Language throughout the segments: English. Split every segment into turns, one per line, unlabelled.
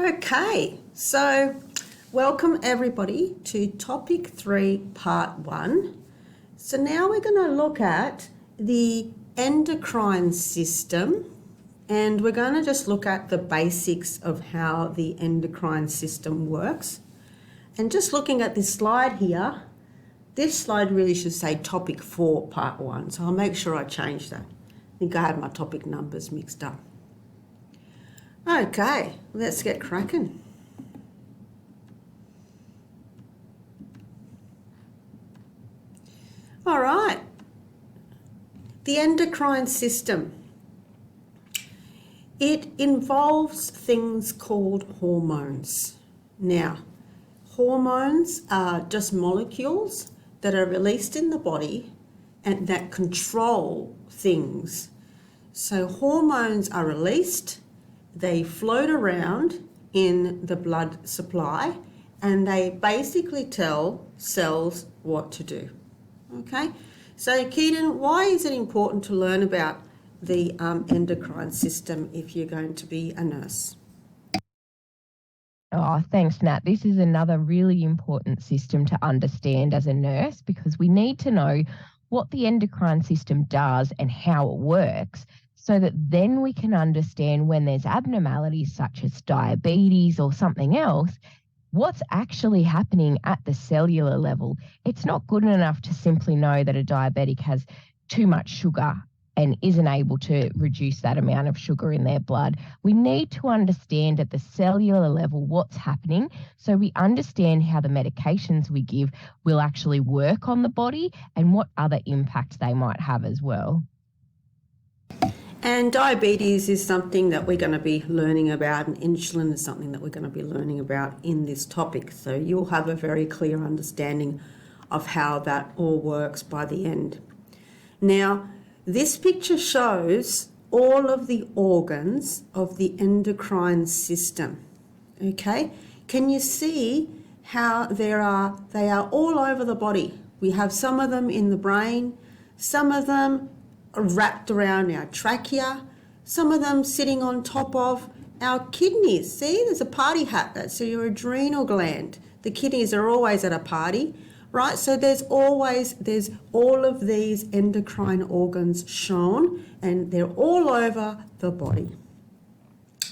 Okay, so welcome everybody to topic 3, part 1. So now we're going to look at the endocrine system, and we're going to just look at the basics of how the endocrine system works. And just looking at this slide here, this slide really should say topic 4, part 1. So I'll make sure I change that. I think I had my topic numbers mixed up. Okay, let's get cracking. All right, the endocrine system. It involves things called hormones. Now, hormones are just molecules that are released in the body and that control things. So hormones are released, they float around in the blood supply, and they basically tell cells what to do. Okay, so Keaton, why is it important to learn about the endocrine system if you're going to be a nurse?
Oh, thanks, Nat. This is another really important system to understand as a nurse, because we need to know what the endocrine system does and how it works, so that then we can understand when there's abnormalities such as diabetes or something else, what's actually happening at the cellular level. It's not good enough to simply know that a diabetic has too much sugar and isn't able to reduce that amount of sugar in their blood. We need to understand at the cellular level what's happening, so we understand how the medications we give will actually work on the body and what other impact they might have as well.
And diabetes is something that we're going to be learning about, and insulin is something that we're going to be learning about in this topic. So you'll have a very clear understanding of how that all works by the end. Now, this picture shows all of the organs of the endocrine system. Okay, can you see how they are all over the body? We have some of them in the brain, some of them are wrapped around our trachea, some of them sitting on top of our kidneys. See, there's a party hat, that's your adrenal gland. The kidneys are always at a party, right? So there's all of these endocrine organs shown, and they're all over the body.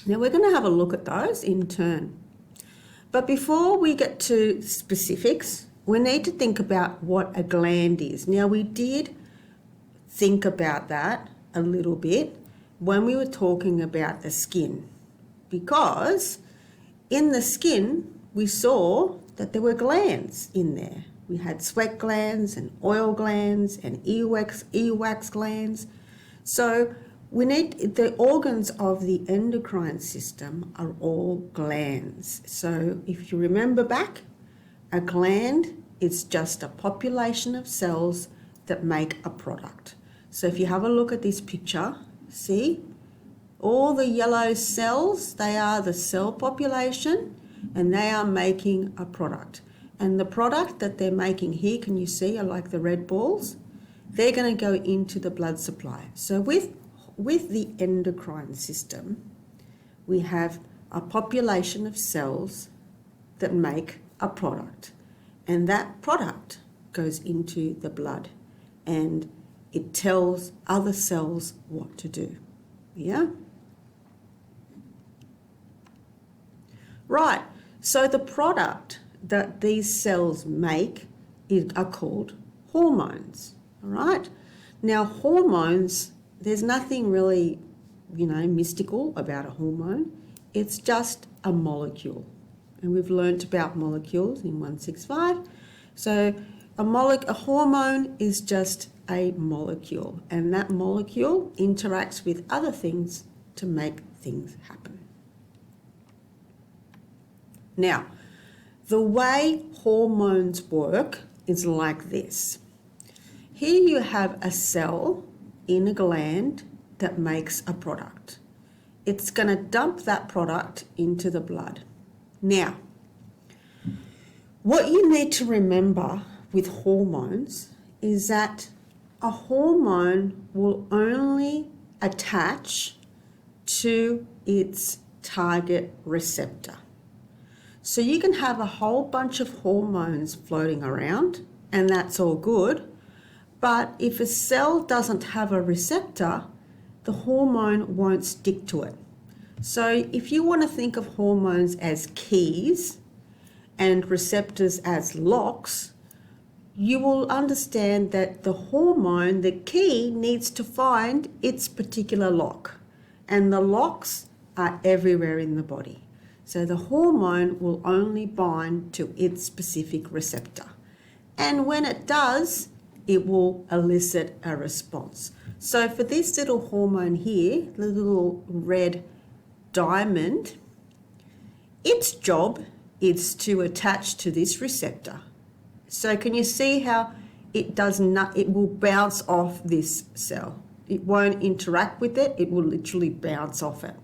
Now we're going to have a look at those in turn. But before we get to specifics, we need to think about what a gland is. Now we did think about that a little bit when we were talking about the skin, because in the skin we saw that there were glands in there. We had sweat glands and oil glands and earwax glands. So we need the organs of the endocrine system are all glands. So if you remember back, a gland is just a population of cells that make a product. So if you have a look at this picture, see all the yellow cells, they are the cell population and they are making a product. And the product that they're making here, can you see, are like the red balls? They're going to go into the blood supply. So with the endocrine system, we have a population of cells that make a product. And that product goes into the blood and it tells other cells what to do. Yeah? Right, so the product that these cells make are called hormones, all right? Now hormones, there's nothing really, mystical about a hormone. It's just a molecule. And we've learnt about molecules in 165. So a hormone is just a molecule, and that molecule interacts with other things to make things happen. Now, the way hormones work is like this. Here you have a cell in a gland that makes a product. It's going to dump that product into the blood. Now, what you need to remember with hormones is that a hormone will only attach to its target receptor. So you can have a whole bunch of hormones floating around, and that's all good. But if a cell doesn't have a receptor, the hormone won't stick to it. So if you want to think of hormones as keys and receptors as locks, you will understand that the hormone, the key, needs to find its particular lock. And the locks are everywhere in the body. So the hormone will only bind to its specific receptor. And when it does, it will elicit a response. So for this little hormone here, the little red diamond, its job is to attach to this receptor. So can you see how it will bounce off this cell. It won't interact with it, it will literally bounce off it.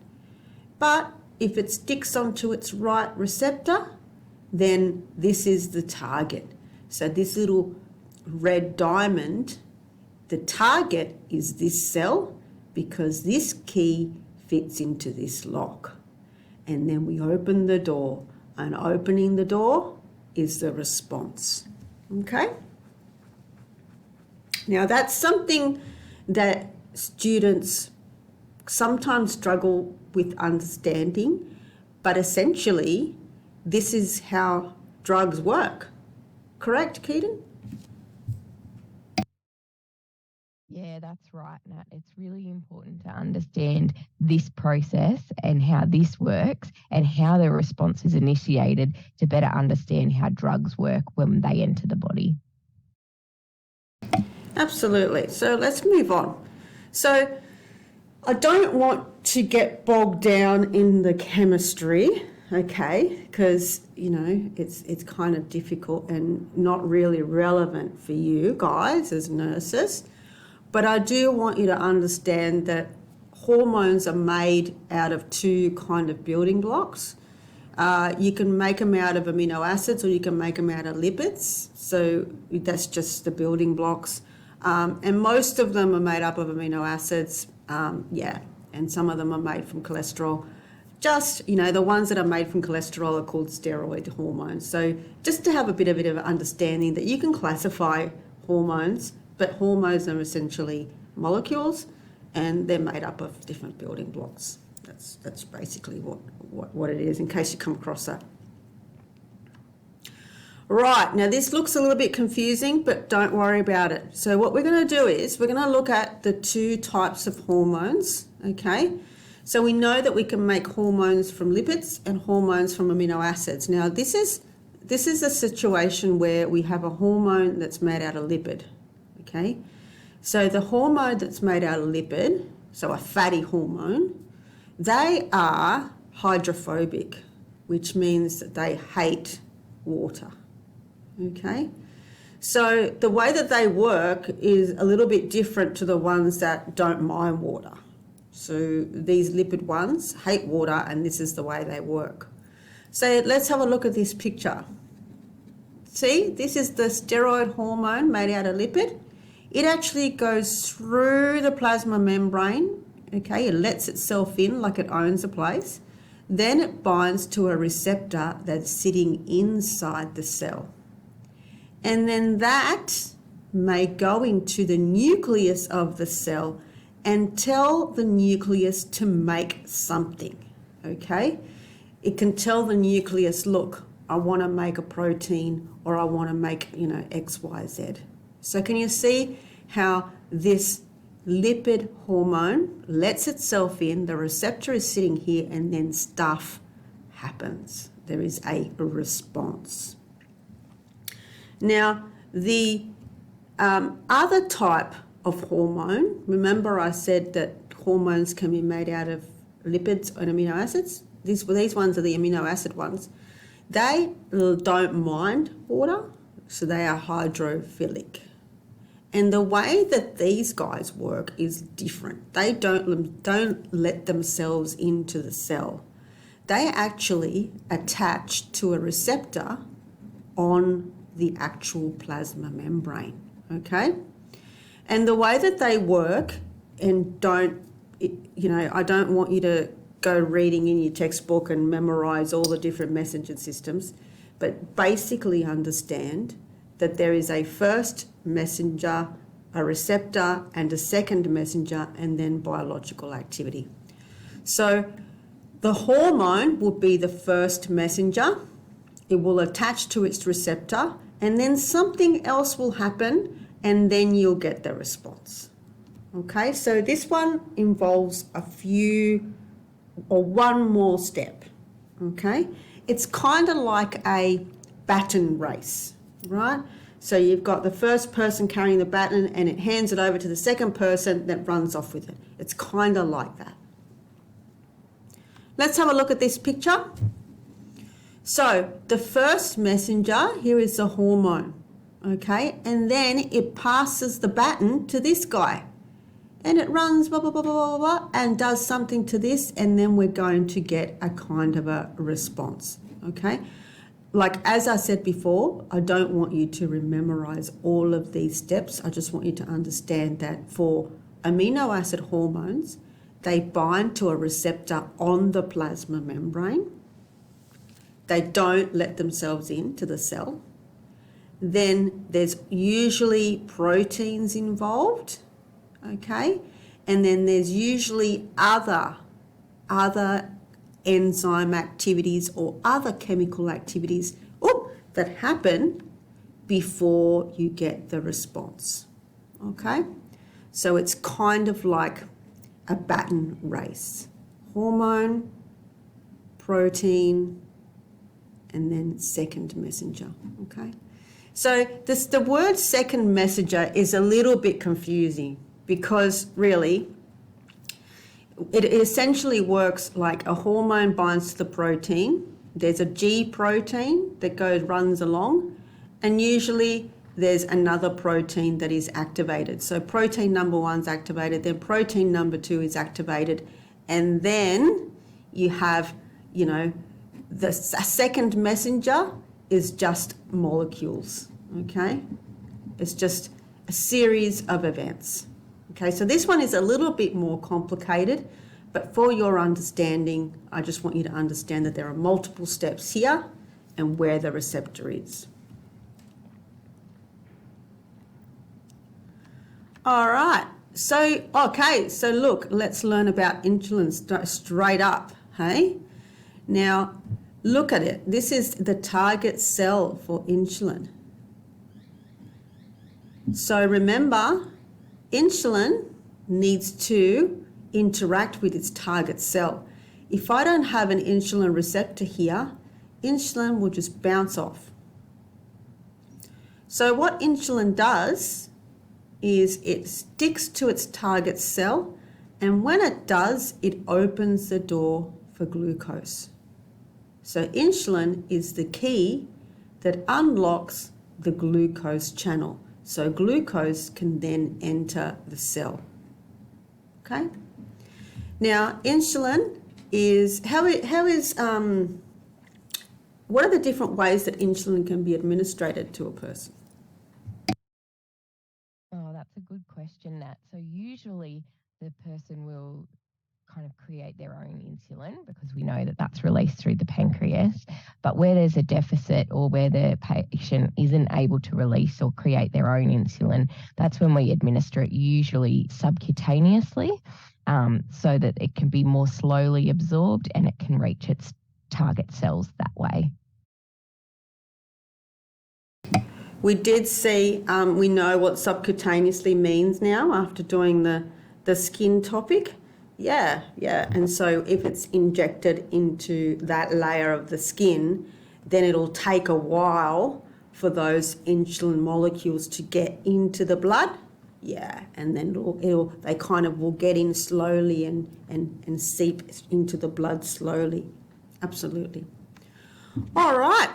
But if it sticks onto its right receptor, then this is the target. So this little red diamond, the target is this cell because this key fits into this lock. And then we open the door, and opening the door is the response. Okay? Now that's something that students sometimes struggle with understanding, but essentially this is how drugs work. Correct, Keaton?
Yeah, that's right, Nat. It's really important to understand this process and how this works and how the response is initiated to better understand how drugs work when they enter the body.
Absolutely. So let's move on. So I don't want to get bogged down in the chemistry, okay, because, you know, it's kind of difficult and not really relevant for you guys as nurses. But I do want you to understand that hormones are made out of two kind of building blocks. You can make them out of amino acids or you can make them out of lipids. So that's just the building blocks. And most of them are made up of amino acids, and some of them are made from cholesterol. Just, you know, the ones that are made from cholesterol are called steroid hormones. So just to have a bit of an understanding that you can classify hormones, but hormones are essentially molecules and they're made up of different building blocks. That's basically what it is, in case you come across that. Right, now this looks a little bit confusing, but don't worry about it. So what we're going to do is we're going to look at the two types of hormones, okay? So we know that we can make hormones from lipids and hormones from amino acids. Now this is a situation where we have a hormone that's made out of lipid, okay? So the hormone that's made out of lipid, so a fatty hormone, they are hydrophobic, which means that they hate water. Okay, so the way that they work is a little bit different to the ones that don't mind water. So these lipid ones hate water, and this is the way they work. So let's have a look at this picture. See, this is the steroid hormone made out of lipid. It actually goes through the plasma membrane, okay, it lets itself in like it owns a place. Then it binds to a receptor that's sitting inside the cell. And then that may go into the nucleus of the cell and tell the nucleus to make something, okay? It can tell the nucleus, look, I want to make a protein, or I want to make, you know, X, Y, Z. So can you see how this lipid hormone lets itself in, the receptor is sitting here, and then stuff happens. There is a response. Now, the other type of hormone, remember I said that hormones can be made out of lipids and amino acids? These ones are the amino acid ones. They don't mind water, so they are hydrophilic. And the way that these guys work is different. They don't let themselves into the cell. They actually attach to a receptor on the actual plasma membrane, okay? And the way that they work, and I don't want you to go reading in your textbook and memorize all the different messenger systems, but basically understand that there is a first messenger, a receptor, and a second messenger, and then biological activity. So the hormone will be the first messenger. It will attach to its receptor, and then something else will happen, and then you'll get the response. Okay, so this one involves a few or one more step. Okay, it's kind of like a baton race, right? So you've got the first person carrying the baton and it hands it over to the second person that runs off with it. It's kind of like that. Let's have a look at this picture. So the first messenger, here is the hormone, okay? And then it passes the baton to this guy. And it runs blah, blah, blah, blah, blah, blah, and does something to this, and then we're going to get a kind of a response, okay? Like, as I said before, I don't want you to memorize all of these steps. I just want you to understand that for amino acid hormones, they bind to a receptor on the plasma membrane. They don't let themselves into the cell. Then there's usually proteins involved, okay? And then there's usually other enzyme activities or other chemical activities that happen before you get the response, okay? So it's kind of like a baton race. Hormone, protein, and then second messenger, okay? So the word second messenger is a little bit confusing because really it essentially works like a hormone binds to the protein. There's a G protein that runs along, and usually there's another protein that is activated. So protein number 1's activated, then protein number 2 is activated, and then you have, the second messenger is just molecules, okay? It's just a series of events. Okay, so this one is a little bit more complicated, but for your understanding, I just want you to understand that there are multiple steps here and where the receptor is. All right, so look, let's learn about insulin straight up, hey? Now, look at it. This is the target cell for insulin. So remember, insulin needs to interact with its target cell. If I don't have an insulin receptor here, insulin will just bounce off. So what insulin does is it sticks to its target cell, and when it does, it opens the door for glucose. So insulin is the key that unlocks the glucose channel. So glucose can then enter the cell. Okay? Now, insulin is, what are the different ways that insulin can be administered to a person?
Oh, that's a good question, Nat. So usually the person will kind of create their own insulin because we know that that's released through the pancreas. But where there's a deficit or where the patient isn't able to release or create their own insulin, that's when we administer it, usually subcutaneously, so that it can be more slowly absorbed and it can reach its target cells that way.
We did see, we know what subcutaneously means now after doing the skin topic. Yeah. And so if it's injected into that layer of the skin, then it'll take a while for those insulin molecules to get into the blood. Yeah, and then they kind of will get in slowly and seep into the blood slowly. Absolutely. All right.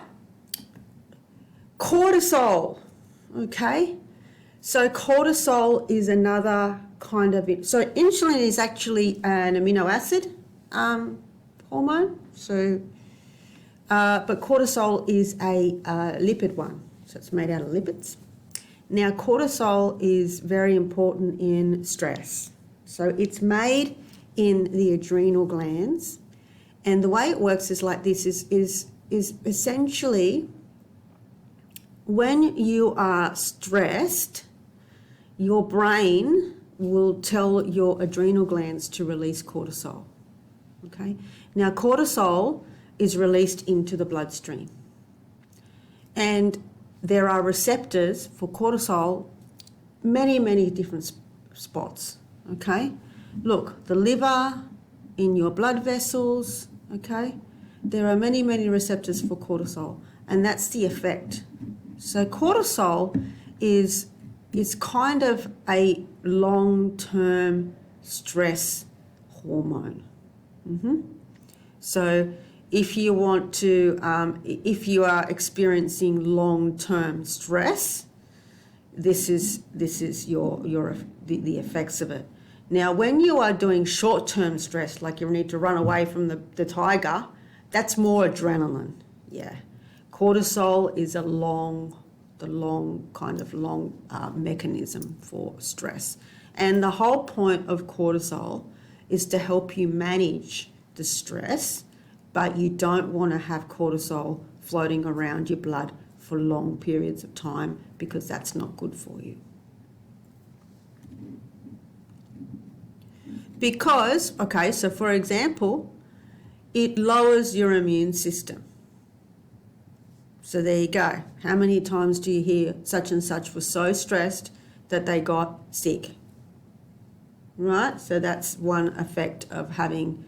Cortisol. Okay. So cortisol is another kind of it. So insulin is actually an amino acid hormone. So, but cortisol is a lipid one. So it's made out of lipids. Now, cortisol is very important in stress. So it's made in the adrenal glands And the way it works is like this, is essentially when you are stressed, your brain will tell your adrenal glands to release cortisol. Okay? Now, cortisol is released into the bloodstream. And there are receptors for cortisol, many different spots. Okay? Look, the liver, in your blood vessels, okay? There are many receptors for cortisol, and that's the effect. So cortisol is kind of a long-term stress hormone. So if you want to, if you are experiencing long-term stress, this is the effects of it. Now, when you are doing short-term stress, like you need to run away from the tiger, that's more adrenaline. Yeah, cortisol is the long mechanism for stress, and the whole point of cortisol is to help you manage the stress, but you don't want to have cortisol floating around your blood for long periods of time because that's not good for you. Because, okay, so for example, it lowers your immune system. So there you go. How many times do you hear such and such was so stressed that they got sick? Right? So that's one effect of having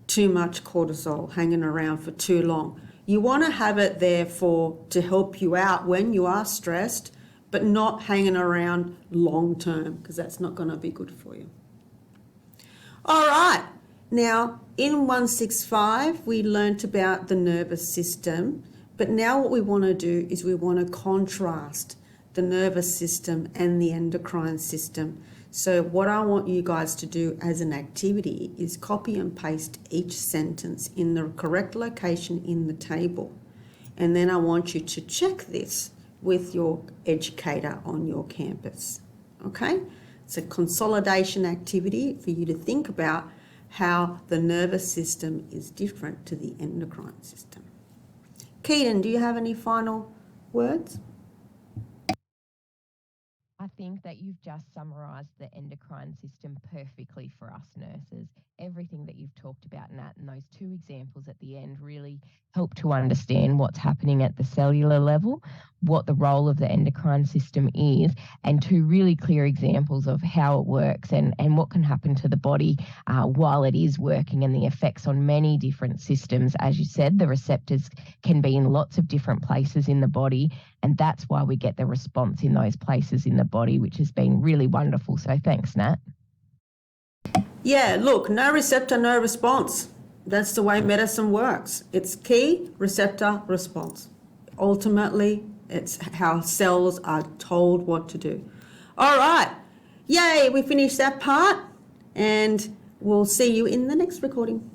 too much cortisol hanging around for too long. You want to have it there to help you out when you are stressed, but not hanging around long term, because that's not going to be good for you. All right. Now, in 165, we learnt about the nervous system, but now what we want to do is we want to contrast the nervous system and the endocrine system. So what I want you guys to do as an activity is copy and paste each sentence in the correct location in the table. And then I want you to check this with your educator on your campus. Okay? It's a consolidation activity for you to think about how the nervous system is different to the endocrine system. Keaton, do you have any final words?
I think that you've just summarised the endocrine system perfectly for us nurses. Everything that you've talked about, Nat, and those two examples at the end really help to understand what's happening at the cellular level, what the role of the endocrine system is, and two really clear examples of how it works and what can happen to the body while it is working, and the effects on many different systems. As you said, the receptors can be in lots of different places in the body, and that's why we get the response in those places in the body, which has been really wonderful. So thanks, Nat.
Yeah, look, no receptor, no response. That's the way medicine works. It's key, receptor, response. Ultimately, it's how cells are told what to do. All right. Yay, we finished that part, and we'll see you in the next recording.